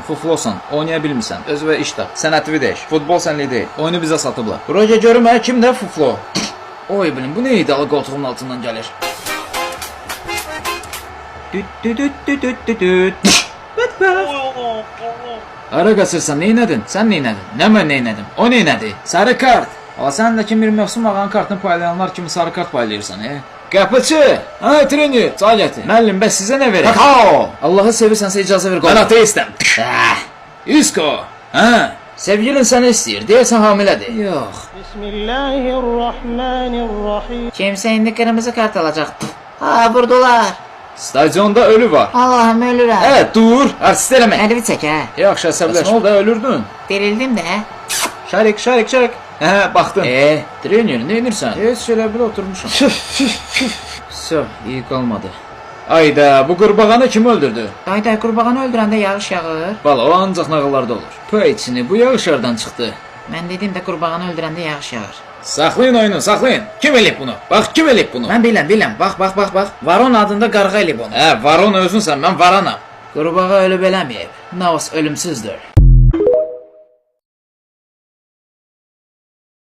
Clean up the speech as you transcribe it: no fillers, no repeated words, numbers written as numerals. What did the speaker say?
fuflosan, oynaya bilmirsən, özünə iş tap, sənətvi deyil, futbol sənlik deyil, oyunu bizə satıblar. Buraya görüm, kimdə fuflo? Oy bilim, bu nə idalı qoltuğumun altından gəlir? Ara qaçırsan, neynədin? Sən neynədin? Nə mən neynədim? O neynədi? Sarı kart. Ama sən də ki bir mövsüm ağanın kartını paylayanlar kimi sarı kart paylayırsan, Qapıçı! Ha, trener, çay gətir. Müəllim, bəs sizə nə verək? Kakao! Allahı sevirsənsə icazə ver qol. Mən ateistəm. İsko! Ha, sevgilin səni istəyir, deyəsən hamilədir. Yox. Bismillahirrahmanirrahim. Kimsə indi qırmızı kart alacaq. Ha, vurdular. Stadionda ölü var. Allahım, ölürəm. Dur, artist eləmək. Əlimi çək, Yaxşı, əsəbləş. Nə oldu, ölürdün? Dirildim də. Şərik. Baxdın. Trener, nə edirsən? Heç elə bil oturmuşam. Söv, iyi qalmadı. Ayda, bu qurbağanı kim öldürdü? Ayda, qurbağanı öldürəndə yağış yağır. Bala, o ancaq nağıllarda olur. Pöy içini, bu yağış hardan çıxdı? Mən dedim də qurbağanı öldürəndə yağış yağır. Saxlayın oyunu, saxlayın. Kim eləyib bunu? Bax, kim eləyib bunu? Mən biləm. Bax. Varon adında qarğa eləyib onu. Varon özünsən, mən varanam. Qurbağa ölüb eləməyib. Navas ölümsüzdür.